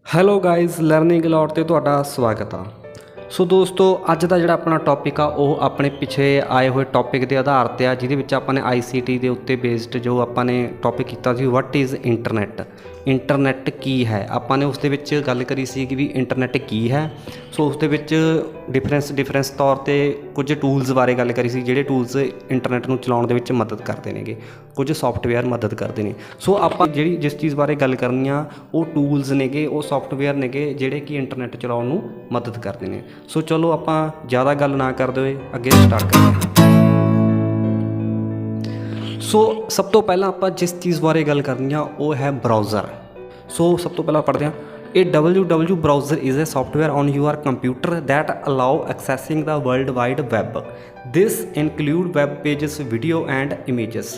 Hello guys learning allot ਤੇ ਤੁਹਾਡਾ ਸਵਾਗਤ ਆ। ਸੋ ਦੋਸਤੋ ਅੱਜ ਦਾ ਜਿਹੜਾ ਆਪਣਾ ਟੌਪਿਕ ਆ ਉਹ ਆਪਣੇ ਪਿੱਛੇ ਆਏ ਹੋਏ ਟੌਪਿਕ ਦੇ ਆਧਾਰ ਤੇ ਆ, ਜਿਹਦੇ ਵਿੱਚ ਆਪਾਂ ਨੇ ICT ਦੇ ਉੱਤੇ ਬੇਸਡ ਜੋ ਆਪਾਂ ਨੇ ਟੌਪਿਕ ਕੀਤਾ ਸੀ ਵਟ ਇਜ਼ ਇੰਟਰਨੈਟ। ਇੰਟਰਨੈਟ ਕੀ ਹੈ ਆਪਾਂ ਨੇ ਉਸ ਦੇ ਵਿੱਚ ਗੱਲ ਕਰੀ ਸੀ ਕਿ ਵੀ ਇੰਟਰਨੈਟ ਕੀ ਹੈ। ਸੋ ਉਸ ਦੇ ਵਿੱਚ ਡਿਫਰੈਂਸ ਤੌਰ ਤੇ ਕੁਝ ਟੂਲਸ ਬਾਰੇ ਗੱਲ ਕਰੀ ਸੀ, ਜਿਹੜੇ ਟੂਲਸ ਇੰਟਰਨੈਟ ਨੂੰ ਚਲਾਉਣ ਦੇ ਵਿੱਚ ਮਦਦ ਕਰਦੇ ਨੇਗੇ, ਕੁਝ ਸੌਫਟਵੇਅਰ ਮਦਦ ਕਰਦੇ ਨੇ। ਸੋ ਆਪਾਂ ਜਿਸ ਚੀਜ਼ ਬਾਰੇ ਗੱਲ ਕਰਨੀ ਆ ਉਹ ਟੂਲਸ ਨੇਗੇ, ਉਹ ਸੌਫਟਵੇਅਰ ਨੇਗੇ ਜਿਹੜੇ ਕਿ ਇੰਟਰਨੈਟ ਚਲਾਉਣ ਨੂੰ ਮਦਦ ਕਰਦੇ ਨੇ। ਸੋ ਚਲੋ ਆਪਾਂ ਜ਼ਿਆਦਾ ਗੱਲ ਨਾ ਕਰਦੇ ਹੋਏ ਅੱਗੇ ਸਟਾਰਟ ਕਰਦੇ ਹਾਂ। ਸੋ ਸਭ ਤੋਂ ਪਹਿਲਾਂ ਆਪਾਂ ਜਿਸ ਚੀਜ਼ ਬਾਰੇ ਗੱਲ ਕਰਨੀ ਆ ਉਹ ਹੈ ਬਰਾਊਜ਼ਰ। ਸੋ ਸਭ ਤੋਂ ਪਹਿਲਾਂ ਪੜ੍ਹਦੇ ਹਾਂ। A www browser is a software on your computer that allow accessing the World Wide Web. This include web pages, video and images.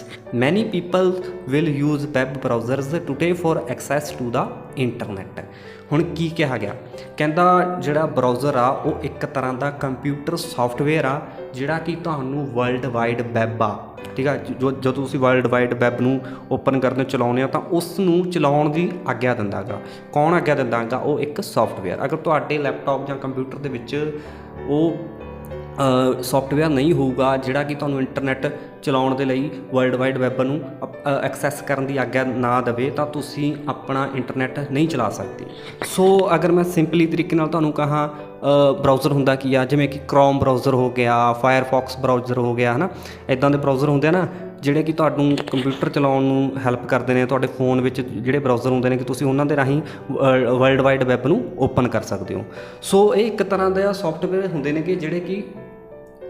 Many people will use web browsers today for access to the internet. ਹੁਣ ਕੀ ਕਿਹਾ ਗਿਆ, ਕਹਿੰਦਾ ਜਿਹੜਾ browser ਆ ਉਹ ਇੱਕ ਤਰ੍ਹਾਂ ਦਾ computer software ਆ ਜਿਹੜਾ ਕਿ ਤੁਹਾਨੂੰ ਵਰਲਡ ਵਾਈਡ ਵੈਬ ਆ, ਠੀਕ ਆ। ਜਦੋਂ ਤੁਸੀਂ ਵਰਲਡ ਵਾਈਡ ਵੈਬ ਨੂੰ ਓਪਨ ਕਰਦੇ ਚਲਾਉਂਦੇ ਹੋ ਤਾਂ ਉਸ ਨੂੰ ਚਲਾਉਣ ਦੀ ਆਗਿਆ ਦਿੰਦਾ ਗਾ। ਕੌਣ ਆਗਿਆ ਦਿੰਦਾ ਗਾ? ਉਹ ਇੱਕ ਸੌਫਟਵੇਅਰ। ਅਗਰ ਤੁਹਾਡੇ ਲੈਪਟਾਪ ਜਾਂ ਕੰਪਿਊਟਰ ਦੇ ਵਿੱਚ ਉਹ ਸੌਫਟਵੇਅਰ ਨਹੀਂ ਹੋਊਗਾ ਜਿਹੜਾ ਕਿ ਤੁਹਾਨੂੰ ਇੰਟਰਨੈਟ ਚਲਾਉਣ ਦੇ ਲਈ ਵਰਲਡ ਵਾਈਡ ਵੈਬ ਨੂੰ ਐਕਸੈਸ ਕਰਨ ਦੀ ਆਗਿਆ ਨਾ ਦੇਵੇ ਤਾਂ ਤੁਸੀਂ ਆਪਣਾ ਇੰਟਰਨੈਟ ਨਹੀਂ ਚਲਾ ਸਕਦੇ। ਸੋ ਅਗਰ ਮੈਂ ਸਿੰਪਲੀ ਤਰੀਕੇ ਨਾਲ ਤੁਹਾਨੂੰ ਕਹਾਂ ਬਰਾਊਜ਼ਰ ਹੁੰਦਾ ਕੀ ਆ, ਜਿਵੇਂ ਕਿ ਕ੍ਰੋਮ ਬਰਾਊਜ਼ਰ ਹੋ ਗਿਆ, ਫਾਇਰਫੌਕਸ ਬਰਾਊਜ਼ਰ ਹੋ ਗਿਆ, ਹੈ ਨਾ। ਇੱਦਾਂ ਦੇ ਬਰਾਊਜ਼ਰ ਹੁੰਦੇ ਆ ਨਾ ਜਿਹੜੇ ਕਿ ਤੁਹਾਨੂੰ ਕੰਪਿਊਟਰ ਚਲਾਉਣ ਨੂੰ ਹੈਲਪ ਕਰਦੇ ਨੇ। ਤੁਹਾਡੇ ਫੋਨ ਵਿੱਚ ਜਿਹੜੇ ਬਰਾਊਜ਼ਰ ਹੁੰਦੇ ਨੇ ਕਿ ਤੁਸੀਂ ਉਹਨਾਂ ਦੇ ਰਾਹੀਂ ਵਰਲਡ ਵਾਈਡ ਵੈਬ ਨੂੰ ਓਪਨ ਕਰ ਸਕਦੇ ਹੋ। ਸੋ ਇਹ ਇੱਕ ਤਰ੍ਹਾਂ ਦਾ ਸੌਫਟਵੇਅਰ ਹੁੰਦੇ ਨੇ ਕਿ ਜਿਹੜੇ ਕਿ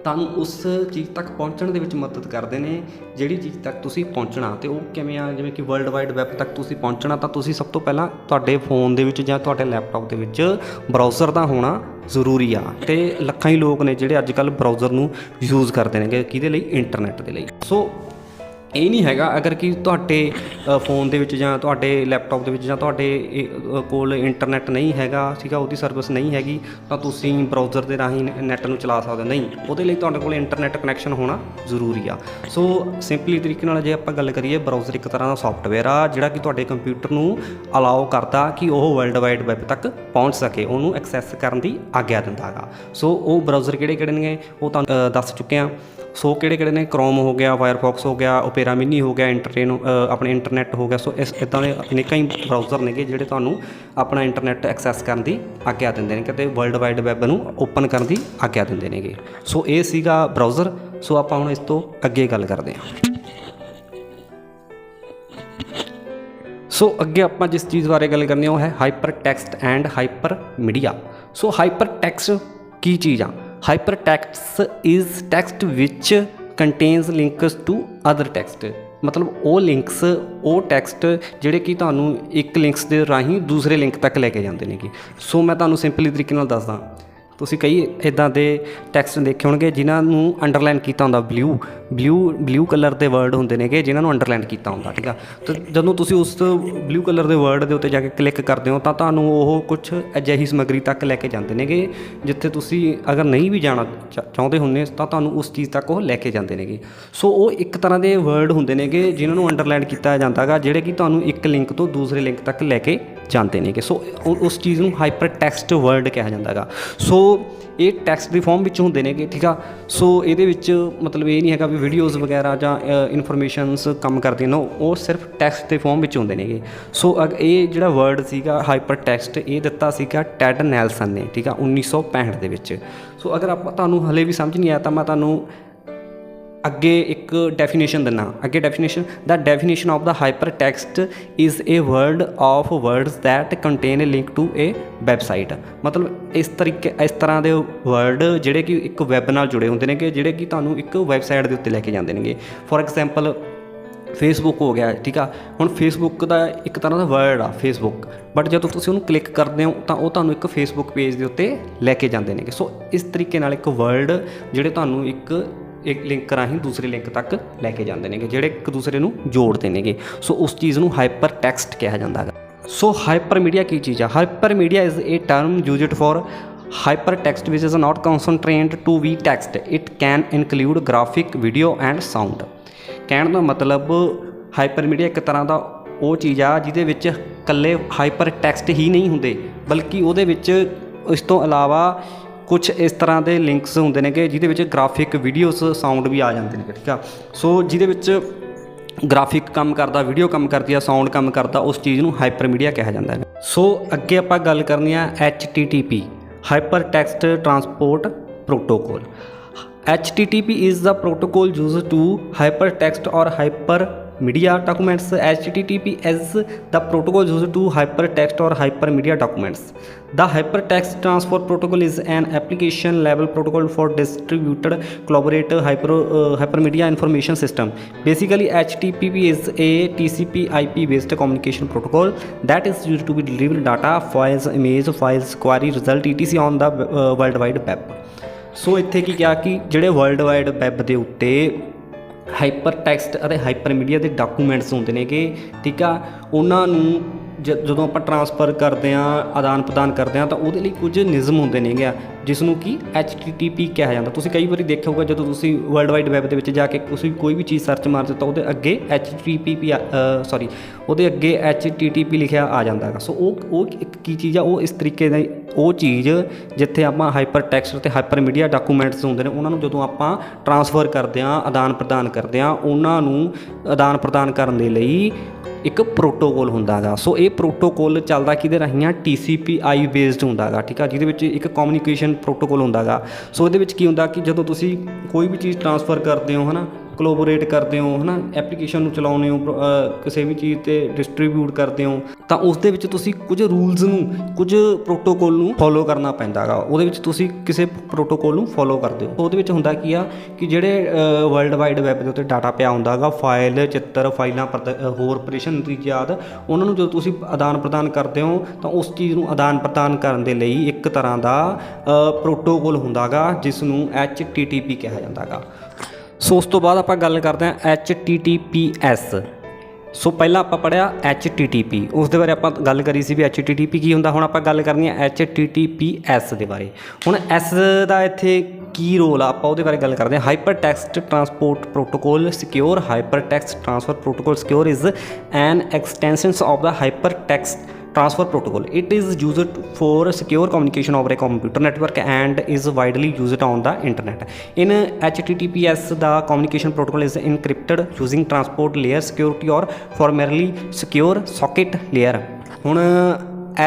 ਤੁਹਾਨੂੰ ਉਸ ਚੀਜ਼ ਤੱਕ ਪਹੁੰਚਣ ਦੇ ਵਿੱਚ ਮਦਦ ਕਰਦੇ ਨੇ ਜਿਹੜੀ ਚੀਜ਼ ਤੱਕ ਤੁਸੀਂ ਪਹੁੰਚਣਾ। ਅਤੇ ਉਹ ਕਿਵੇਂ ਆ, ਜਿਵੇਂ ਕਿ ਵਰਲਡ ਵਾਈਡ ਵੈਬ ਤੱਕ ਤੁਸੀਂ ਪਹੁੰਚਣਾ ਤਾਂ ਤੁਸੀਂ ਸਭ ਤੋਂ ਪਹਿਲਾਂ ਤੁਹਾਡੇ ਫੋਨ ਦੇ ਵਿੱਚ ਜਾਂ ਤੁਹਾਡੇ ਲੈਪਟਾਪ ਦੇ ਵਿੱਚ ਬਰਾਊਜ਼ਰ ਦਾ ਹੋਣਾ ਜ਼ਰੂਰੀ ਆ। ਅਤੇ ਲੱਖਾਂ ਹੀ ਲੋਕ ਨੇ ਜਿਹੜੇ ਅੱਜ ਕੱਲ੍ਹ ਬਰਾਊਜ਼ਰ ਨੂੰ ਯੂਜ਼ ਕਰਦੇ ਨੇ ਕਿਹਦੇ ਲਈ? ਇੰਟਰਨੈਟ ਦੇ ਲਈ। ਸੋ ਇਹ ਨਹੀਂ ਹੈਗਾ ਅਗਰ ਕਿ ਤੁਹਾਡੇ ਫੋਨ ਦੇ ਵਿੱਚ ਜਾਂ ਤੁਹਾਡੇ ਲੈਪਟਾਪ ਦੇ ਵਿੱਚ ਜਾਂ ਤੁਹਾਡੇ ਕੋਲ ਇੰਟਰਨੈਟ ਨਹੀਂ ਹੈਗਾ, ਠੀਕ ਆ, ਉਹਦੀ ਸਰਵਿਸ ਨਹੀਂ ਹੈਗੀ ਤਾਂ ਤੁਸੀਂ ਬਰਾਊਜ਼ਰ ਦੇ ਰਾਹੀਂ ਨੈੱਟ ਨੂੰ ਚਲਾ ਸਕਦੇ ਨਹੀਂ। ਉਹਦੇ ਲਈ ਤੁਹਾਡੇ ਕੋਲ ਇੰਟਰਨੈਟ ਕਨੈਕਸ਼ਨ ਹੋਣਾ ਜ਼ਰੂਰੀ ਆ। ਸੋ ਸਿੰਪਲੀ ਤਰੀਕੇ ਨਾਲ ਜੇ ਆਪਾਂ ਗੱਲ ਕਰੀਏ, ਬਰਾਊਜ਼ਰ ਇੱਕ ਤਰ੍ਹਾਂ ਦਾ ਸੌਫਟਵੇਅਰ ਆ ਜਿਹੜਾ ਕਿ ਤੁਹਾਡੇ ਕੰਪਿਊਟਰ ਨੂੰ ਅਲਾਓ ਕਰਦਾ ਕਿ ਉਹ ਵਰਲਡ ਵਾਈਡ ਵੈਬ ਤੱਕ ਪਹੁੰਚ ਸਕੇ, ਉਹਨੂੰ ਐਕਸੈਸ ਕਰਨ ਦੀ ਆਗਿਆ ਦਿੰਦਾ ਗਾ। ਸੋ ਉਹ ਬਰਾਊਜ਼ਰ ਕਿਹੜੇ ਨੇ ਉਹ ਤੁਹਾਨੂੰ ਦੱਸ ਚੁੱਕੇ ਹਾਂ। ਸੋ ਕਿਹੜੇ ਨੇ? ਕ੍ਰੋਮ ਹੋ ਗਿਆ, ਫਾਇਰਫੌਕਸ ਹੋ ਗਿਆ, ਓਪੇਰਾ ਮਿਨੀ ਹੋ ਗਿਆ, ਆਪਣੇ ਇੰਟਰਨੈਟ ਹੋ ਗਿਆ। ਸੋ ਇੱਦਾਂ ਦੇ ਅਨੇਕਾਂ ਹੀ ਬਰਾਊਜ਼ਰ ਨੇਗੇ ਜਿਹੜੇ ਤੁਹਾਨੂੰ ਆਪਣਾ ਇੰਟਰਨੈਟ ਐਕਸੈਸ ਕਰਨ ਦੀ ਆਗਿਆ ਦਿੰਦੇ ਨੇ ਅਤੇ ਵਰਲਡ ਵਾਈਡ ਵੈਬ ਨੂੰ ਓਪਨ ਕਰਨ ਦੀ ਆਗਿਆ ਦਿੰਦੇ ਨੇਗੇ। ਸੋ ਇਹ ਸੀਗਾ ਬਰਾਊਜ਼ਰ। ਸੋ ਆਪਾਂ ਹੁਣ ਇਸ ਤੋਂ ਅੱਗੇ ਗੱਲ ਕਰਦੇ ਹਾਂ। ਸੋ ਅੱਗੇ ਆਪਾਂ ਜਿਸ ਚੀਜ਼ ਬਾਰੇ ਗੱਲ ਕਰਨੀ ਉਹ ਹੈ hypertext and hypermedia. So hypertext ਕੀ ਚੀਜ਼ ਆ? Hypertext is text which contains links to other text। ਮਤਲਬ ਉਹ ਲਿੰਕਸ, ਉਹ ਟੈਕਸਟ ਜਿਹੜੇ ਕਿ ਤੁਹਾਨੂੰ ਇੱਕ ਲਿੰਕਸ ਦੇ ਰਾਹੀਂ ਦੂਸਰੇ ਲਿੰਕ ਤੱਕ ਲੈ ਕੇ ਜਾਂਦੇ ਨੇਗੇ। ਸੋ ਮੈਂ ਤੁਹਾਨੂੰ ਸਿੰਪਲੀ ਤਰੀਕੇ ਨਾਲ ਦੱਸਦਾ। ਤੁਸੀਂ ਕਈ ਇੱਦਾਂ ਦੇ ਟੈਕਸਟ ਦੇਖੇ ਹੋਣਗੇ ਜਿਨ੍ਹਾਂ ਨੂੰ ਅੰਡਰਲਾਈਨ ਕੀਤਾ ਹੁੰਦਾ, ਬਲਿਊ ਕਲਰ ਦੇ ਵਰਡ ਹੁੰਦੇ ਨੇਗੇ ਜਿਨ੍ਹਾਂ ਨੂੰ ਅੰਡਰਲਾਈਨ ਕੀਤਾ ਹੁੰਦਾ, ਠੀਕ ਆ। ਅਤੇ ਜਦੋਂ ਤੁਸੀਂ ਉਸ ਬਲਿਊ ਕਲਰ ਦੇ ਵਰਡ ਦੇ ਉੱਤੇ ਜਾ ਕੇ ਕਲਿੱਕ ਕਰਦੇ ਹੋ ਤਾਂ ਤੁਹਾਨੂੰ ਉਹ ਕੁਛ ਅਜਿਹੀ ਸਮੱਗਰੀ ਤੱਕ ਲੈ ਕੇ ਜਾਂਦੇ ਨੇਗੇ ਜਿੱਥੇ ਤੁਸੀਂ ਅਗਰ ਨਹੀਂ ਵੀ ਜਾਣਾ ਚਾਹੁੰਦੇ ਹੁੰਦੇ ਤਾਂ ਤੁਹਾਨੂੰ ਉਸ ਚੀਜ਼ ਤੱਕ ਉਹ ਲੈ ਕੇ ਜਾਂਦੇ ਨੇਗੇ। ਸੋ ਉਹ ਇੱਕ ਤਰ੍ਹਾਂ ਦੇ ਵਰਡ ਹੁੰਦੇ ਨੇਗੇ ਜਿਨ੍ਹਾਂ ਨੂੰ ਅੰਡਰਲਾਈਨ ਕੀਤਾ ਜਾਂਦਾ ਗਾ, ਜਿਹੜੇ ਕਿ ਤੁਹਾਨੂੰ ਇੱਕ ਲਿੰਕ ਤੋਂ ਦੂਸਰੇ ਲਿੰਕ ਤੱਕ ਲੈ ਕੇ ਜਾਂਦੇ ਨੇਗੇ। ਸੋ ਉਸ ਚੀਜ਼ ਨੂੰ ਹਾਈਪਰ ਟੈਕਸਟ ਵਰਡ ਕਿਹਾ ਜਾਂਦਾ ਗਾ। ਸੋ ਇਹ ਟੈਕਸਟ ਦੀ ਫੋਰਮ ਵਿੱਚ ਹੁੰਦੇ ਨੇਗੇ, ਠੀਕ ਆ। ਸੋ ਇਹਦੇ ਵਿੱਚ ਮਤਲਬ ਇਹ ਨਹੀਂ ਹੈਗਾ ਵੀ ਵੀਡੀਓਜ਼ ਵਗੈਰਾ ਜਾਂ ਇਨਫੋਰਮੇਸ਼ਨਸ ਕੰਮ ਕਰਦੀਆਂ ਨੇ, ਉਹ ਸਿਰਫ ਟੈਕਸਟ ਦੇ ਫੋਰਮ ਵਿੱਚ ਹੁੰਦੇ ਨੇਗੇ। ਸੋ ਇਹ ਜਿਹੜਾ ਵਰਡ ਸੀਗਾ ਹਾਈਪਰ ਟੈਕਸਟ, ਇਹ ਦਿੱਤਾ ਸੀਗਾ ਟੈਡ ਨੈਲਸਨ ਨੇ, ਠੀਕ ਆ, 1965 ਦੇ ਵਿੱਚ। ਸੋ ਅਗਰ ਤੁਹਾਨੂੰ ਹਲੇ ਵੀ ਸਮਝ ਨਹੀਂ ਆਇਆ ਤਾਂ ਮੈਂ ਤੁਹਾਨੂੰ ਅੱਗੇ ਇੱਕ ਡੈਫੀਨੇਸ਼ਨ ਦਿੰਦਾ। ਅੱਗੇ definition, the definition of the hypertext is a word of words that contain a link to a website. ਮਤਲਬ ਇਸ ਤਰ੍ਹਾਂ ਦੇ ਵਰਡ ਜਿਹੜੇ ਕਿ ਇੱਕ ਵੈਬ ਨਾਲ ਜੁੜੇ ਹੁੰਦੇ ਨੇਗੇ, ਜਿਹੜੇ ਕਿ ਤੁਹਾਨੂੰ ਇੱਕ ਵੈਬਸਾਈਟ ਦੇ ਉੱਤੇ ਲੈ ਕੇ ਜਾਂਦੇ ਨੇਗੇ। ਫੋਰ ਐਗਜ਼ਾਮਪਲ ਫੇਸਬੁੱਕ ਹੋ ਗਿਆ, ਠੀਕ ਆ। ਹੁਣ ਫੇਸਬੁੱਕ ਦਾ ਇੱਕ ਤਰ੍ਹਾਂ ਦਾ ਵਰਡ ਆ ਫੇਸਬੁੱਕ, ਬਟ ਜਦੋਂ ਤੁਸੀਂ ਉਹਨੂੰ ਕਲਿੱਕ ਕਰਦੇ ਹੋ ਤਾਂ ਉਹ ਤੁਹਾਨੂੰ ਇੱਕ ਫੇਸਬੁੱਕ ਪੇਜ ਦੇ ਉੱਤੇ ਲੈ ਕੇ ਜਾਂਦੇ ਨੇਗੇ। ਸੋ ਇਸ ਤਰੀਕੇ ਨਾਲ ਇੱਕ ਵਰਡ ਜਿਹੜੇ ਤੁਹਾਨੂੰ ਇੱਕ ਲਿੰਕ ਰਾਹੀਂ ਦੂਸਰੇ ਲਿੰਕ ਤੱਕ ਲੈ ਕੇ ਜਾਂਦੇ ਨੇਗੇ, ਜਿਹੜੇ ਇੱਕ ਦੂਸਰੇ ਨੂੰ ਜੋੜਦੇ ਨੇਗੇ। ਸੋ ਉਸ ਚੀਜ਼ ਨੂੰ ਹਾਈਪਰ ਟੈਕਸਟ ਕਿਹਾ ਜਾਂਦਾ ਹੈਗਾ। ਸੋ ਹਾਈਪਰ ਮੀਡੀਆ ਕੀ ਚੀਜ਼ ਆ? Hypermedia is a term used for hypertext which is not concentrated to be text. It can include graphic, video and sound. ਕਹਿਣ ਦਾ ਮਤਲਬ ਹਾਈਪਰ ਮੀਡੀਆ ਇੱਕ ਤਰ੍ਹਾਂ ਦਾ ਉਹ ਚੀਜ਼ ਆ ਜਿਹਦੇ ਵਿੱਚ ਇਕੱਲੇ ਹਾਈਪਰ ਟੈਕਸਟ ਹੀ ਨਹੀਂ ਹੁੰਦੇ, ਬਲਕਿ ਉਹਦੇ ਵਿੱਚ ਇਸ ਤੋਂ ਇਲਾਵਾ ਕੁਛ ਇਸ ਤਰ੍ਹਾਂ ਦੇ ਲਿੰਕਸ ਹੁੰਦੇ ਨੇ ਕਿ ਜਿਹਦੇ ਵਿੱਚ ਗ੍ਰਾਫਿਕ, ਵੀਡੀਓਜ਼, ਸਾਊਂਡ ਵੀ ਆ ਜਾਂਦੇ ਨੇ, ਠੀਕ ਆ। ਸੋ ਜਿਹਦੇ ਵਿੱਚ ਗ੍ਰਾਫਿਕ ਕੰਮ ਕਰਦਾ, ਵੀਡੀਓ ਕੰਮ ਕਰਦੀ ਆ, ਸਾਊਂਡ ਕੰਮ ਕਰਦਾ, ਉਸ ਚੀਜ਼ ਨੂੰ ਹਾਈਪਰ ਮੀਡੀਆ ਕਿਹਾ ਜਾਂਦਾ ਹੈ। ਸੋ ਅੱਗੇ ਆਪਾਂ ਗੱਲ ਕਰਨੀ ਆ HTTP, hyper text transport protocol. HTTP is the protocol used to hypertext or hypermedia documents. HTTP is the protocol used to hypertext or hypermedia documents. The hypertext transport protocol is an application level protocol for distributed collaborative hypermedia information system. Basically, HTTP is a TCP/IP based communication protocol that is used to be deliver data, files, image files, query result etc on the world wide web. ਸੋ ਇੱਥੇ ਕੀ ਕਿਹਾ ਕਿ ਜਿਹੜੇ world wide web ਦੇ ਉੱਤੇ hyper text ਅਤੇ hyper media ਦੇ documents ਹੁੰਦੇ ਨੇਗੇ, ਠੀਕ ਆ, ਉਹਨਾਂ ਨੂੰ ਜਦੋਂ ਆਪਾਂ ਟਰਾਂਸਫਰ ਕਰਦੇ ਹਾਂ, ਆਦਾਨ ਪ੍ਰਦਾਨ ਕਰਦੇ ਹਾਂ, ਤਾਂ ਉਹਦੇ ਲਈ ਕੁਝ ਨਿਯਮ ਹੁੰਦੇ ਨੇਗੇ ਆ, ਜਿਸ ਨੂੰ ਕਿ HTTP ਕਿਹਾ ਜਾਂਦਾ। ਤੁਸੀਂ ਕਈ ਵਾਰੀ ਦੇਖਿਆ ਹੋਊਗਾ ਜਦੋਂ ਤੁਸੀਂ ਵਰਲਡ ਵਾਈਡ ਵੈਬ ਦੇ ਵਿੱਚ ਜਾ ਕੇ ਤੁਸੀਂ ਕੋਈ ਵੀ ਚੀਜ਼ ਸਰਚ ਮਾਰਦੇ ਤਾਂ ਉਹਦੇ ਅੱਗੇ ਉਹਦੇ ਅੱਗੇ HTTP ਲਿਖਿਆ ਆ ਜਾਂਦਾ ਹੈਗਾ। ਸੋ ਉਹ ਇੱਕ ਕੀ ਚੀਜ਼ ਆ, ਉਹ ਇਸ ਤਰੀਕੇ ਦੀ ਉਹ ਚੀਜ਼ ਜਿੱਥੇ ਆਪਾਂ ਹਾਈਪਰ ਟੈਕਸਟ ਅਤੇ ਹਾਈਪਰ ਮੀਡੀਆ ਡਾਕੂਮੈਂਟਸ ਹੁੰਦੇ ਨੇ, ਉਹਨਾਂ ਨੂੰ ਜਦੋਂ ਆਪਾਂ ਟਰਾਂਸਫਰ ਕਰਦੇ ਹਾਂ, ਆਦਾਨ ਪ੍ਰਦਾਨ ਕਰਦੇ ਹਾਂ, ਉਹਨਾਂ ਨੂੰ ਆਦਾਨ ਪ੍ਰਦਾਨ ਕਰਨ ਦੇ ਲਈ ਇੱਕ ਪ੍ਰੋਟੋਕੋਲ ਹੁੰਦਾ ਗਾ। ਸੋ ਇਹ ਪ੍ਰੋਟੋਕੋਲ ਚੱਲਦਾ ਕਿਹਦੇ ਰਾਹੀਂ ਆ, TCP/IP ਬੇਸਡ ਹੁੰਦਾ ਗਾ, ਠੀਕ ਆ, ਜਿਹਦੇ ਵਿੱਚ ਇੱਕ ਕਮਿਊਨੀਕੇਸ਼ਨ ਪ੍ਰੋਟੋਕੋਲ ਹੁੰਦਾ ਗਾ। ਸੋ ਇਹਦੇ ਵਿੱਚ ਕੀ ਹੁੰਦਾ ਕਿ ਜਦੋਂ ਤੁਸੀਂ ਕੋਈ ਵੀ ਚੀਜ਼ ਟਰਾਂਸਫਰ ਕਰਦੇ ਹੋ, ਹੈ ਨਾ, ਕੋਲੋਬੋਰੇਟ ਕਰਦੇ ਹੋ, ਹੈ ਨਾ, ਐਪਲੀਕੇਸ਼ਨ ਨੂੰ ਚਲਾਉਂਦੇ ਹੋ, ਕਿਸੇ ਵੀ ਚੀਜ਼ 'ਤੇ ਡਿਸਟਰੀਬਿਊਟ ਕਰਦੇ ਹੋ, ਤਾਂ ਉਸ ਦੇ ਵਿੱਚ ਤੁਸੀਂ ਕੁਝ ਰੂਲਸ ਨੂੰ, ਕੁਝ ਪ੍ਰੋਟੋਕੋਲ ਨੂੰ ਫੋਲੋ ਕਰਨਾ ਪੈਂਦਾ ਗਾ। ਉਹਦੇ ਵਿੱਚ ਤੁਸੀਂ ਕਿਸੇ ਪ੍ਰੋਟੋਕੋਲ ਨੂੰ ਫੋਲੋ ਕਰਦੇ ਹੋ। ਉਹਦੇ ਵਿੱਚ ਹੁੰਦਾ ਕੀ ਆ ਕਿ ਜਿਹੜੇ ਵਰਲਡ ਵਾਈਡ ਵੈਬ ਦੇ ਉੱਤੇ ਡਾਟਾ ਪਿਆ ਹੁੰਦਾ ਗਾ, ਫਾਈਲ, ਚਿੱਤਰ, ਫਾਈਲਾਂ, ਹੋਰ ਆਪਰੇਸ਼ਨ ਦੀ ਯਾਦ, ਉਹਨਾਂ ਨੂੰ ਜਦੋਂ ਤੁਸੀਂ ਆਦਾਨ ਪ੍ਰਦਾਨ ਕਰਦੇ ਹੋ ਤਾਂ ਉਸ ਚੀਜ਼ ਨੂੰ ਆਦਾਨ ਪ੍ਰਦਾਨ ਕਰਨ ਦੇ ਲਈ ਇੱਕ ਤਰ੍ਹਾਂ ਦਾ ਪ੍ਰੋਟੋਕੋਲ ਹੁੰਦਾ ਗਾ, ਜਿਸ ਨੂੰ HTTP ਕਿਹਾ ਜਾਂਦਾ ਗਾ। ਸੋ ਉਸ ਤੋਂ ਬਾਅਦ ਆਪਾਂ ਗੱਲ ਕਰਦੇ ਹਾਂ HTTPS। ਸੋ ਪਹਿਲਾਂ ਆਪਾਂ ਪੜ੍ਹਿਆ HTTP, ਉਸ ਦੇ ਬਾਰੇ ਆਪਾਂ ਗੱਲ ਕਰੀ ਸੀ ਵੀ HTTP ਕੀ ਹੁੰਦਾ। ਹੁਣ ਆਪਾਂ ਗੱਲ ਕਰਨੀ ਹੈ HTTPS ਦੇ ਬਾਰੇ। ਹੁਣ S ਦਾ ਇੱਥੇ ਕੀ ਰੋਲ ਆ, ਆਪਾਂ ਉਹਦੇ ਬਾਰੇ ਗੱਲ ਕਰਦੇ ਹਾਂ। Hyper text transport protocol secure. Hyper text transfer protocol secure is an extension of the hyper text transfer protocol. It is used for secure communication over a computer network and is widely used on the internet. In HTTPS, the communication protocol is encrypted using transport layer security or formerly secure socket layer. ਹੁਣ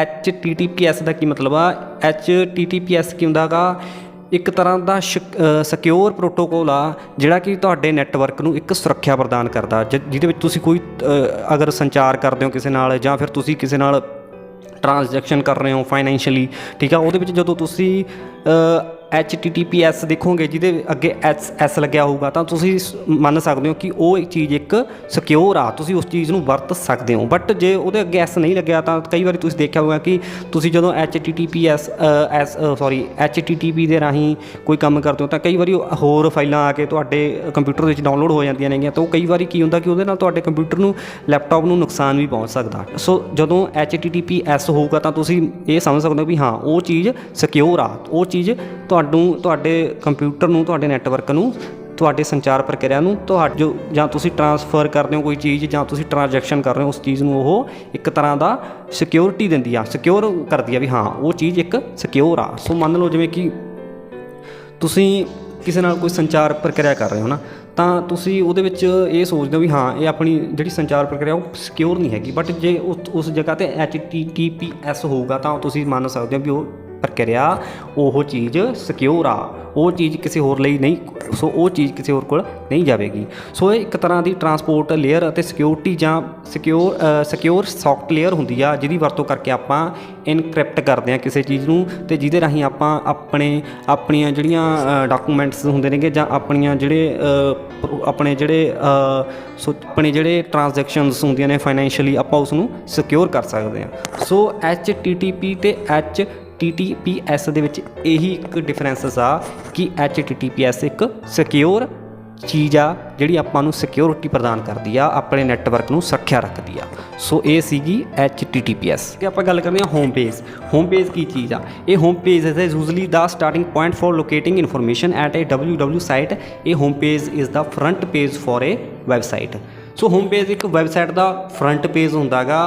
HTTPS ਦਾ ਕੀ ਮਤਲਬ ਆ? HTTPS ਕੀ ਹੁੰਦਾ ਗਾ? ਇੱਕ ਤਰ੍ਹਾਂ ਦਾ secure protocol ਆ ਜਿਹੜਾ ਕਿ ਤੁਹਾਡੇ ਨੈਟਵਰਕ ਨੂੰ ਇੱਕ ਸੁਰੱਖਿਆ ਪ੍ਰਦਾਨ ਕਰਦਾ, ਜਿਹਦੇ ਵਿੱਚ ਤੁਸੀਂ ਕੋਈ ਅਗਰ ਸੰਚਾਰ ਕਰਦੇ ਹੋ ਕਿਸੇ ਨਾਲ, ਜਾਂ ਫਿਰ ਤੁਸੀਂ ਕਿਸੇ ਨਾਲ ਟ੍ਰਾਂਜੈਕਸ਼ਨ ਕਰ ਰਹੇ ਹੋ ਫਾਈਨੈਂਸ਼ੀਅਲੀ, ਠੀਕ ਆ, ਉਹਦੇ ਵਿੱਚ ਜਦੋਂ ਤੁਸੀਂ HTTPS ਦੇਖੋਗੇ ਜਿਹਦੇ ਅੱਗੇ S ਲੱਗਿਆ ਹੋਊਗਾ, ਤਾਂ ਤੁਸੀਂ ਮੰਨ ਸਕਦੇ ਹੋ ਕਿ ਉਹ ਚੀਜ਼ ਇੱਕ ਸਿਕਿਉਰ ਆ, ਤੁਸੀਂ ਉਸ ਚੀਜ਼ ਨੂੰ ਵਰਤ ਸਕਦੇ ਹੋ। ਬਟ ਜੇ ਉਹਦੇ ਅੱਗੇ S ਨਹੀਂ ਲੱਗਿਆ ਤਾਂ ਕਈ ਵਾਰੀ ਤੁਸੀਂ ਦੇਖਿਆ ਹੋਊਗਾ ਕਿ ਤੁਸੀਂ ਜਦੋਂ HTTP ਦੇ ਰਾਹੀਂ ਕੋਈ ਕੰਮ ਕਰਦੇ ਹੋ ਤਾਂ ਕਈ ਵਾਰੀ ਹੋਰ ਫਾਈਲਾਂ ਆ ਕੇ ਤੁਹਾਡੇ ਕੰਪਿਊਟਰ ਵਿੱਚ ਡਾਊਨਲੋਡ ਹੋ ਜਾਂਦੀਆਂ ਨੇਗੀਆਂ, ਤਾਂ ਉਹ ਕਈ ਵਾਰੀ ਕੀ ਹੁੰਦਾ ਕਿ ਉਹਦੇ ਨਾਲ ਤੁਹਾਡੇ ਕੰਪਿਊਟਰ ਨੂੰ, ਲੈਪਟਾਪ ਨੂੰ ਨੁਕਸਾਨ ਵੀ ਪਹੁੰਚ ਸਕਦਾ। ਸੋ ਜਦੋਂ HTTPS ਹੋਊਗਾ ਤਾਂ ਤੁਸੀਂ ਇਹ ਸਮਝ ਸਕਦੇ ਹੋ ਵੀ ਹਾਂ ਉਹ ਚੀਜ਼ ਸਿਕਿਉਰ ਆ, ਉਹ ਚੀਜ਼ ਤੁਹਾਡੇ ਕੰਪਿਊਟਰ ਨੂੰ, ਤੁਹਾਡੇ ਨੈਟਵਰਕ ਨੂੰ, ਤੁਹਾਡੇ ਸੰਚਾਰ ਪ੍ਰਕਿਰਿਆ ਨੂੰ, ਜਾਂ ਤੁਸੀਂ ਟਰਾਂਸਫਰ ਕਰਦੇ ਹੋ ਕੋਈ ਚੀਜ਼, ਜਾਂ ਤੁਸੀਂ ਟ੍ਰਾਂਜੈਕਸ਼ਨ ਕਰ ਰਹੇ ਹੋ, ਉਸ ਚੀਜ਼ ਨੂੰ ਉਹ ਇੱਕ ਤਰ੍ਹਾਂ ਦਾ ਸਿਕਿਉਰਿਟੀ ਦਿੰਦੀ ਆ, ਸਿਕਿਉਰ ਕਰਦੀ ਆ ਵੀ ਹਾਂ ਉਹ ਚੀਜ਼ ਇੱਕ ਸਿਕਿਉਰ ਆ। ਸੋ ਮੰਨ ਲਓ ਜਿਵੇਂ ਕਿ ਤੁਸੀਂ ਕਿਸੇ ਨਾਲ ਕੋਈ ਸੰਚਾਰ ਪ੍ਰਕਿਰਿਆ ਕਰ ਰਹੇ ਹੋ ਨਾ, ਤਾਂ ਤੁਸੀਂ ਉਹਦੇ ਵਿੱਚ ਇਹ ਸੋਚਦੇ ਹੋ ਵੀ ਹਾਂ ਇਹ ਆਪਣੀ ਜਿਹੜੀ ਸੰਚਾਰ ਪ੍ਰਕਿਰਿਆ ਉਹ ਸਿਕਿਉਰ ਨਹੀਂ ਹੈਗੀ। ਬਟ ਜੇ ਉਸ ਜਗ੍ਹਾ 'ਤੇ HTTPS ਹੋਊਗਾ ਤਾਂ ਤੁਸੀਂ ਮੰਨ ਸਕਦੇ ਹੋ ਵੀ ਉਹ ਪ੍ਰਕਿਰਿਆ, ਉਹ ਚੀਜ਼ ਸਿਕਿਉਰ ਆ, ਉਹ ਚੀਜ਼ ਕਿਸੇ ਹੋਰ ਲਈ ਨਹੀਂ, ਸੋ ਉਹ ਚੀਜ਼ ਕਿਸੇ ਹੋਰ ਕੋਲ ਨਹੀਂ ਜਾਵੇਗੀ। ਸੋ ਇਹ ਇੱਕ ਤਰ੍ਹਾਂ ਦੀ ਟਰਾਂਸਪੋਰਟ ਲੇਅਰ ਅਤੇ ਸਿਕਿਉਰਿਟੀ ਜਾਂ ਸਿਕਿਉਰ ਸੌਫਟ ਲੇਅਰ ਹੁੰਦੀ ਆ, ਜਿਹਦੀ ਵਰਤੋਂ ਕਰਕੇ ਆਪਾਂ ਇਨਕ੍ਰਿਪਟ ਕਰਦੇ ਹਾਂ ਕਿਸੇ ਚੀਜ਼ ਨੂੰ, ਅਤੇ ਜਿਹਦੇ ਰਾਹੀਂ ਆਪਾਂ ਆਪਣੀਆਂ ਜਿਹੜੀਆਂ ਡਾਕੂਮੈਂਟਸ ਹੁੰਦੇ ਨੇਗੇ, ਜਾਂ ਆਪਣੇ ਜਿਹੜੇ ਟ੍ਰਾਂਜੈਕਸ਼ਨਸ ਹੁੰਦੀਆਂ ਨੇ ਫਾਈਨੈਂਸ਼ੀਅਲੀ, ਆਪਾਂ ਉਸ ਨੂੰ ਸਿਕਿਉਰ ਕਰ ਸਕਦੇ ਹਾਂ। ਸੋ HTTP ਤੇ HTTPS ਦੇ ਵਿੱਚ ਇਹੀ ਇੱਕ ਡਿਫਰੈਂਸਸ ਆ ਕਿ HTTPS ਇੱਕ ਸਿਕਿਉਰ ਚੀਜ਼ ਆ ਜਿਹੜੀ ਆਪਾਂ ਨੂੰ ਸਿਕਿਉਰਿਟੀ ਪ੍ਰਦਾਨ ਕਰਦੀ ਆ, ਆਪਣੇ ਨੈਟਵਰਕ ਨੂੰ ਸੁਰੱਖਿਆ ਰੱਖਦੀ ਆ। ਸੋ ਇਹ ਸੀਗੀ HTTPS। ਕਿ ਆਪਾਂ ਗੱਲ ਕਰਦੇ ਹਾਂ ਹੋਮ ਪੇਜ। ਹੋਮ ਪੇਜ ਕੀ ਚੀਜ਼ ਆ? ਇਹ home page is usually the starting point for locating information at a WWW site. ਇਹ home page is the front page for a website. So home page ਇੱਕ ਵੈਬਸਾਈਟ ਦਾ front page ਹੁੰਦਾ ਗਾ,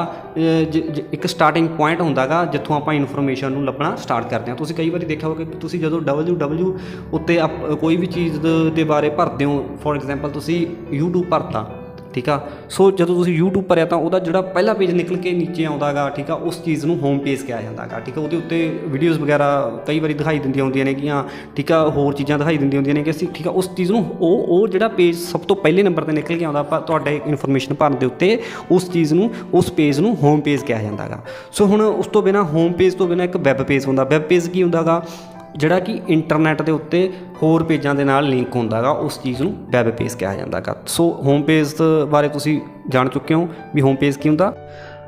ਇੱਕ ਸਟਾਰਟਿੰਗ ਪੁਆਇੰਟ ਹੁੰਦਾ ਗਾ ਜਿੱਥੋਂ ਆਪਾਂ ਇਨਫੋਰਮੇਸ਼ਨ ਨੂੰ ਲੱਭਣਾ ਸਟਾਰਟ ਕਰਦੇ ਹਾਂ। ਤੁਸੀਂ ਕਈ ਵਾਰੀ ਦੇਖਿਆ ਹੋਵੇਗਾ ਕਿ ਤੁਸੀਂ ਜਦੋਂ www ਉੱਤੇ ਕੋਈ ਵੀ ਚੀਜ਼ ਦੇ ਬਾਰੇ ਭਰਦੇ ਹੋ, ਫੋਰ ਐਗਜ਼ਾਮਪਲ ਤੁਸੀਂ YouTube ਭਰਤਾ, ਠੀਕ ਆ। ਸੋ ਜਦੋਂ ਤੁਸੀਂ YouTube ਭਰਿਆ ਤਾਂ ਉਹਦਾ ਜਿਹੜਾ ਪਹਿਲਾ ਪੇਜ ਨਿਕਲ ਕੇ ਨੀਚੇ ਆਉਂਦਾ ਗਾ, ਠੀਕ ਆ, ਉਸ ਚੀਜ਼ ਨੂੰ ਹੋਮ ਪੇਜ ਕਿਹਾ ਜਾਂਦਾ ਗਾ, ਠੀਕ ਆ। ਉਹਦੇ ਉੱਤੇ ਵੀਡੀਓਜ਼ ਵਗੈਰਾ ਕਈ ਵਾਰੀ ਦਿਖਾਈ ਦਿੰਦੀਆਂ ਹੁੰਦੀਆਂ ਨੇਗੀਆਂ, ਠੀਕ ਆ, ਹੋਰ ਚੀਜ਼ਾਂ ਦਿਖਾਈ ਦਿੰਦੀਆਂ ਹੁੰਦੀਆਂ ਨੇ ਕਿ ਅਸੀਂ, ਠੀਕ ਆ, ਉਸ ਚੀਜ਼ ਨੂੰ ਉਹ ਜਿਹੜਾ ਪੇਜ ਸਭ ਤੋਂ ਪਹਿਲੇ ਨੰਬਰ 'ਤੇ ਨਿਕਲ ਕੇ ਆਉਂਦਾ ਆਪਾਂ ਤੁਹਾਡੇ ਇਨਫੋਰਮੇਸ਼ਨ ਭਰਨ ਦੇ ਉੱਤੇ, ਉਸ ਚੀਜ਼ ਨੂੰ, ਉਸ ਪੇਜ ਨੂੰ ਹੋਮ ਪੇਜ ਕਿਹਾ ਜਾਂਦਾ ਗਾ। ਸੋ ਹੁਣ ਉਸ ਤੋਂ ਬਿਨਾਂ, ਹੋਮ ਪੇਜ ਤੋਂ ਬਿਨਾਂ ਇੱਕ ਵੈੱਬ ਪੇਜ ਹੁੰਦਾ। ਵੈੱਬ ਪੇਜ ਕੀ ਹੁੰਦਾ ਗਾ? ਜਿਹੜਾ ਕਿ ਇੰਟਰਨੈਟ ਦੇ ਉੱਤੇ ਹੋਰ ਪੇਜਾਂ ਦੇ ਨਾਲ ਲਿੰਕ ਹੁੰਦਾ ਗਾ, ਉਸ ਚੀਜ਼ ਨੂੰ ਵੈਬ ਪੇਜ ਕਿਹਾ ਜਾਂਦਾ ਗਾ। ਸੋ ਹੋਮ ਪੇਜ ਬਾਰੇ ਤੁਸੀਂ ਜਾਣ ਚੁੱਕੇ ਹੋ ਵੀ ਹੋਮ ਪੇਜ ਕੀ ਹੁੰਦਾ।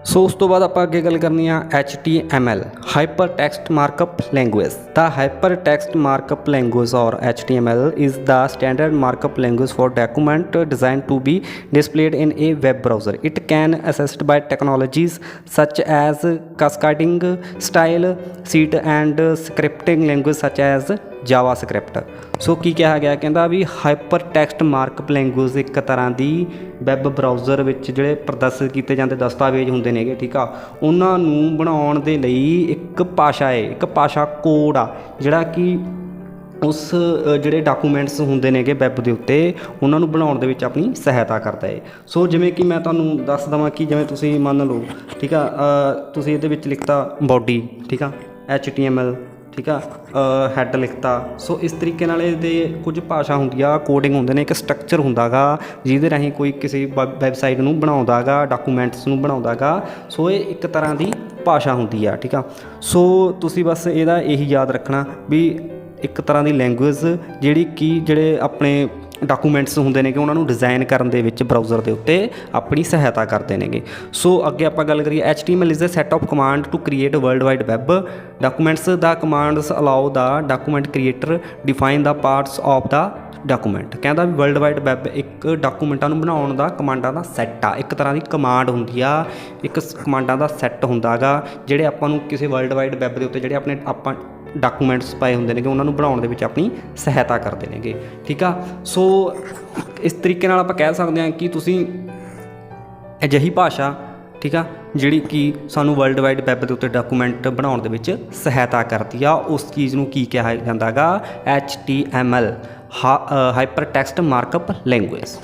ਸੋ ਉਸ ਤੋਂ ਬਾਅਦ ਆਪਾਂ ਅੱਗੇ ਗੱਲ ਕਰਨੀ ਆ HTML, hypertext markup language. The hypertext markup language or HTML is the standard markup language for document designed to be displayed in a web browser. It can assist by technologies such as cascading style sheet and scripting language such as JavaScript। ਸੋ ਕੀ ਕਿਹਾ ਗਿਆ? ਕਹਿੰਦਾ ਵੀ hyper text markup language ਇੱਕ ਤਰ੍ਹਾਂ ਦੀ web browser ਵਿੱਚ ਜਿਹੜੇ ਪ੍ਰਦਰਸ਼ਿਤ ਕੀਤੇ ਜਾਂਦੇ ਦਸਤਾਵੇਜ਼ ਹੁੰਦੇ ਨੇਗੇ, ਠੀਕ ਆ, ਉਹਨਾਂ ਨੂੰ ਬਣਾਉਣ ਦੇ ਲਈ ਇੱਕ ਭਾਸ਼ਾ ਹੈ, ਇੱਕ ਭਾਸ਼ਾ ਕੋਡ ਆ, ਜਿਹੜਾ ਕਿ ਉਸ ਜਿਹੜੇ ਡਾਕੂਮੈਂਟਸ ਹੁੰਦੇ ਨੇਗੇ ਵੈਬ ਦੇ ਉੱਤੇ, ਉਹਨਾਂ ਨੂੰ ਬਣਾਉਣ ਦੇ ਵਿੱਚ ਆਪਣੀ ਸਹਾਇਤਾ ਕਰਦਾ ਹੈ। ਸੋ ਜਿਵੇਂ ਕਿ ਮੈਂ ਤੁਹਾਨੂੰ ਦੱਸ ਦੇਵਾਂ ਕਿ ਜਿਵੇਂ ਤੁਸੀਂ ਮੰਨ ਲਓ, ਠੀਕ ਆ, ਤੁਸੀਂ ਇਹਦੇ ਵਿੱਚ ਲਿਖਤਾ ਬੋਡੀ, ਠੀਕ ਆ, HTML, ਠੀਕ ਆ, ਹੈਡ ਲਿਖਤਾ। ਸੋ ਇਸ ਤਰੀਕੇ ਨਾਲ ਇਹਦੇ ਕੁਝ ਭਾਸ਼ਾ ਹੁੰਦੀ ਆ, ਕੋਡਿੰਗ ਹੁੰਦੇ ਨੇ, ਇੱਕ ਸਟਰਕਚਰ ਹੁੰਦਾ ਗਾ ਜਿਹਦੇ ਰਾਹੀਂ ਕੋਈ ਕਿਸੇ ਵੈਬਸਾਈਟ ਨੂੰ ਬਣਾਉਂਦਾ ਗਾ, ਡਾਕੂਮੈਂਟਸ ਨੂੰ ਬਣਾਉਂਦਾ ਗਾ। ਸੋ ਇਹ ਇੱਕ ਤਰ੍ਹਾਂ ਦੀ ਭਾਸ਼ਾ ਹੁੰਦੀ ਆ, ਠੀਕ ਆ। ਸੋ ਤੁਸੀਂ ਬਸ ਇਹਦਾ ਇਹੀ ਯਾਦ ਰੱਖਣਾ ਵੀ ਇੱਕ ਤਰ੍ਹਾਂ ਦੀ ਲੈਂਗੁਏਜ ਜਿਹੜੀ ਕਿ ਜਿਹੜੇ ਆਪਣੇ ਡਾਕੂਮੈਂਟਸ ਹੁੰਦੇ ਨੇ ਕਿ ਉਹਨਾਂ ਨੂੰ ਡਿਜ਼ਾਈਨ ਕਰਨ ਦੇ ਵਿੱਚ ਬਰਾਊਜ਼ਰ ਦੇ ਉੱਤੇ ਆਪਣੀ ਸਹਾਇਤਾ ਕਰਦੇ ਨੇਗੇ। ਸੋ ਅੱਗੇ ਆਪਾਂ ਗੱਲ ਕਰੀਏ, HTML is a set of command to create world wide web documents. The commands allow the document creator define the parts of the document. ਕਹਿੰਦਾ ਵੀ ਵਰਲਡ ਵਾਈਡ ਵੈਬ ਇੱਕ ਡਾਕੂਮੈਂਟਾਂ ਨੂੰ ਬਣਾਉਣ ਦਾ ਕਮਾਂਡਾਂ ਦਾ ਸੈੱਟ ਆ, ਇੱਕ ਤਰ੍ਹਾਂ ਦੀ ਕਮਾਂਡ ਹੁੰਦੀ ਆ, ਇੱਕ ਕਮਾਂਡਾਂ ਦਾ ਸੈੱਟ ਹੁੰਦਾ ਗਾ ਜਿਹੜੇ ਆਪਾਂ ਨੂੰ ਕਿਸੇ ਵਰਲਡ ਵਾਈਡ ਵੈਬ ਦੇ ਉੱਤੇ ਜਿਹੜੇ ਆਪਾਂ ਡਾਕੂਮੈਂਟਸ ਪਾਏ ਹੁੰਦੇ ਨੇਗੇ ਉਹਨਾਂ ਨੂੰ ਬਣਾਉਣ ਦੇ ਵਿੱਚ ਆਪਣੀ ਸਹਾਇਤਾ ਕਰਦੇ ਨੇਗੇ, ਠੀਕ ਆ। ਸੋ ਇਸ ਤਰੀਕੇ ਨਾਲ ਆਪਾਂ ਕਹਿ ਸਕਦੇ ਹਾਂ ਕਿ ਤੁਸੀਂ ਅਜਿਹੀ ਭਾਸ਼ਾ, ਠੀਕ ਆ, ਜਿਹੜੀ ਕਿ ਸਾਨੂੰ ਵਰਲਡ ਵਾਈਡ ਵੈਬ ਦੇ ਉੱਤੇ ਡਾਕੂਮੈਂਟ ਬਣਾਉਣ ਦੇ ਵਿੱਚ ਸਹਾਇਤਾ ਕਰਦੀ ਆ, ਉਸ ਚੀਜ਼ ਨੂੰ ਕੀ ਕਿਹਾ ਜਾਂਦਾ ਗਾ? HTML, hypertext markup language.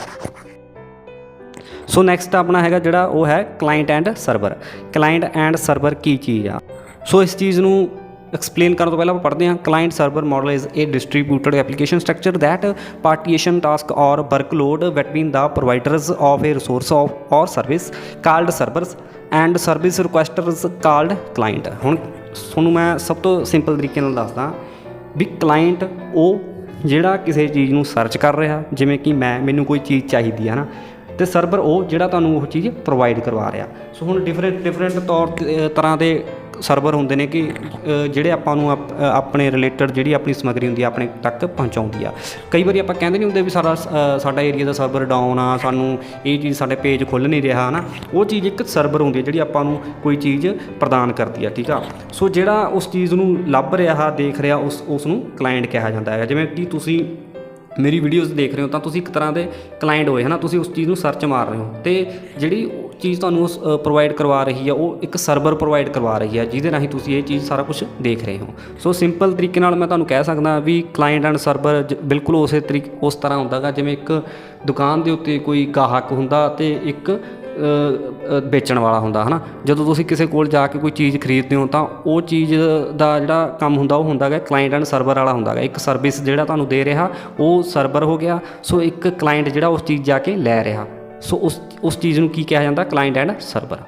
So next ਆਪਣਾ ਹੈਗਾ ਜਿਹੜਾ ਉਹ ਹੈ client and server. Client and server ਕੀ ਚੀਜ਼ ਆ? ਸੋ ਇਸ ਚੀਜ਼ ਨੂੰ ਐਕਸਪਲੇਨ ਕਰਨ ਤੋਂ ਪਹਿਲਾਂ ਆਪਾਂ ਪੜ੍ਹਦੇ ਹਾਂ। Client server model is a distributed application structure that partition task or workload between the providers of a resource or service called servers and service requesters called client. ਹੁਣ ਤੁਹਾਨੂੰ ਮੈਂ ਸਭ ਤੋਂ ਸਿੰਪਲ ਤਰੀਕੇ ਨਾਲ ਦੱਸਦਾ ਵੀ ਕਲਾਇੰਟ ਉਹ ਜਿਹੜਾ ਕਿਸੇ ਚੀਜ਼ ਨੂੰ ਸਰਚ ਕਰ ਰਿਹਾ, ਜਿਵੇਂ ਕਿ ਮੈਨੂੰ ਕੋਈ ਚੀਜ਼ ਚਾਹੀਦੀ ਹੈ ਨਾ, ਅਤੇ ਸਰਵਰ ਉਹ ਜਿਹੜਾ ਤੁਹਾਨੂੰ ਉਹ ਚੀਜ਼ ਪ੍ਰੋਵਾਈਡ ਕਰਵਾ ਰਿਹਾ। ਸੋ ਹੁਣ ਡਿਫਰੈਂਟ ਤਰ੍ਹਾਂ ਦੇ ਸਰਵਰ ਹੁੰਦੇ ਨੇ ਕਿ ਜਿਹੜੇ ਆਪਾਂ ਨੂੰ ਆਪਣੇ ਰਿਲੇਟਡ ਜਿਹੜੀ ਆਪਣੀ ਸਮੱਗਰੀ ਹੁੰਦੀ ਆ ਆਪਣੇ ਤੱਕ ਪਹੁੰਚਾਉਂਦੀ ਆ। ਕਈ ਵਾਰੀ ਆਪਾਂ ਕਹਿੰਦੇ ਨਹੀਂ ਹੁੰਦੇ ਵੀ ਸਾਡਾ ਏਰੀਆ ਦਾ ਸਰਵਰ ਡਾਊਨ ਆ, ਸਾਨੂੰ ਇਹ ਚੀਜ਼ ਸਾਡੇ ਪੇਜ ਖੁੱਲ੍ਹ ਨਹੀਂ ਰਿਹਾ, ਹੈ ਨਾ। ਉਹ ਚੀਜ਼ ਇੱਕ ਸਰਵਰ ਹੁੰਦੀ ਹੈ ਜਿਹੜੀ ਆਪਾਂ ਨੂੰ ਕੋਈ ਚੀਜ਼ ਪ੍ਰਦਾਨ ਕਰਦੀ ਆ, ਠੀਕ ਆ। ਸੋ ਜਿਹੜਾ ਉਸ ਚੀਜ਼ ਨੂੰ ਲੱਭ ਰਿਹਾ, ਦੇਖ ਰਿਹਾ, ਉਸ ਨੂੰ ਕਲਾਇੰਟ ਕਿਹਾ ਜਾਂਦਾ ਹੈ। ਜਿਵੇਂ ਕਿ ਤੁਸੀਂ ਮੇਰੀ ਵੀਡੀਓਜ਼ ਦੇਖ ਰਹੇ ਹੋ ਤਾਂ ਤੁਸੀਂ ਇੱਕ ਤਰ੍ਹਾਂ ਦੇ ਕਲਾਇੰਟ ਹੋਏ, ਹੈ ਨਾ। ਤੁਸੀਂ ਉਸ ਚੀਜ਼ ਨੂੰ ਸਰਚ ਮਾਰ ਰਹੇ ਹੋ ਅਤੇ ਜਿਹੜੀ ਚੀਜ਼ ਤੁਹਾਨੂੰ ਪ੍ਰੋਵਾਈਡ ਕਰਵਾ ਰਹੀ ਆ ਉਹ ਇੱਕ ਸਰਵਰ ਪ੍ਰੋਵਾਈਡ ਕਰਵਾ ਰਹੀ ਹੈ, ਜਿਹਦੇ ਰਾਹੀਂ ਤੁਸੀਂ ਇਹ ਚੀਜ਼ ਸਾਰਾ ਕੁਝ ਦੇਖ ਰਹੇ ਹੋ। ਸੋ ਸਿੰਪਲ ਤਰੀਕੇ ਨਾਲ ਮੈਂ ਤੁਹਾਨੂੰ ਕਹਿ ਸਕਦਾ ਵੀ ਕਲਾਇੰਟ ਐਂਡ ਸਰਵਰ ਬਿਲਕੁਲ ਉਸ ਤਰ੍ਹਾਂ ਹੁੰਦਾ ਗਾ ਜਿਵੇਂ ਇੱਕ ਦੁਕਾਨ ਦੇ ਉੱਤੇ ਕੋਈ ਗਾਹਕ ਹੁੰਦਾ ਅਤੇ ਇੱਕ ਵੇਚਣ ਵਾਲਾ ਹੁੰਦਾ, ਹੈ ਨਾ। ਜਦੋਂ ਤੁਸੀਂ ਕਿਸੇ ਕੋਲ ਜਾ ਕੇ ਕੋਈ ਚੀਜ਼ ਖਰੀਦਦੇ ਹੋ ਤਾਂ ਉਹ ਚੀਜ਼ ਦਾ ਜਿਹੜਾ ਕੰਮ ਹੁੰਦਾ ਉਹ ਹੁੰਦਾ ਗਾ ਕਲਾਇੰਟ ਐਂਡ ਸਰਵਰ ਵਾਲਾ ਹੁੰਦਾ ਗਾ। ਇੱਕ ਸਰਵਿਸ ਜਿਹੜਾ ਤੁਹਾਨੂੰ ਦੇ ਰਿਹਾ ਉਹ ਸਰਵਰ ਹੋ ਗਿਆ। ਸੋ ਇੱਕ ਕਲਾਇੰਟ ਜਿਹੜਾ ਉਸ ਚੀਜ਼ ਜਾ ਕੇ ਲੈ ਰਿਹਾ, ਸੋ ਉਸ ਚੀਜ਼ ਨੂੰ ਕੀ ਕਿਹਾ ਜਾਂਦਾ? Client and server.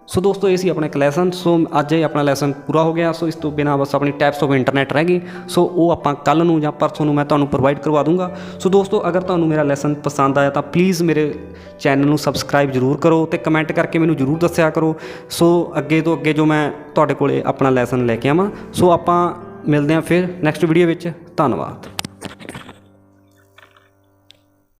ਸੋ ਦੋਸਤੋ ਇਹ ਸੀ ਆਪਣਾ ਇੱਕ ਲੈਸਨ। ਸੋ ਅੱਜ ਇਹ ਆਪਣਾ ਲੈਸਨ ਪੂਰਾ ਹੋ ਗਿਆ। ਸੋ ਇਸ ਤੋਂ ਬਿਨਾਂ ਬਸ ਆਪਣੀ ਟਾਈਪਸ ਆਫ ਇੰਟਰਨੈਟ ਰਹਿ ਗਈ। ਸੋ ਉਹ ਆਪਾਂ ਕੱਲ੍ਹ ਨੂੰ ਜਾਂ ਪਰਸੋਂ ਨੂੰ ਮੈਂ ਤੁਹਾਨੂੰ ਪ੍ਰੋਵਾਈਡ ਕਰਵਾ ਦੂੰਗਾ। ਸੋ ਦੋਸਤੋ ਅਗਰ ਤੁਹਾਨੂੰ ਮੇਰਾ ਲੈਸਨ ਪਸੰਦ ਆਇਆ ਤਾਂ ਪਲੀਜ਼ ਮੇਰੇ ਚੈਨਲ ਨੂੰ ਸਬਸਕ੍ਰਾਈਬ ਜ਼ਰੂਰ ਕਰੋ ਅਤੇ ਕਮੈਂਟ ਕਰਕੇ ਮੈਨੂੰ ਜ਼ਰੂਰ ਦੱਸਿਆ ਕਰੋ। ਸੋ ਅੱਗੇ ਤੋਂ ਅੱਗੇ ਜੋ ਮੈਂ ਤੁਹਾਡੇ ਕੋਲ ਆਪਣਾ ਲੈਸਨ ਲੈ ਕੇ ਆਵਾਂ। ਸੋ ਆਪਾਂ ਮਿਲਦੇ ਹਾਂ ਫਿਰ ਨੈਕਸਟ ਵੀਡੀਓ ਵਿੱਚ। ਧੰਨਵਾਦ।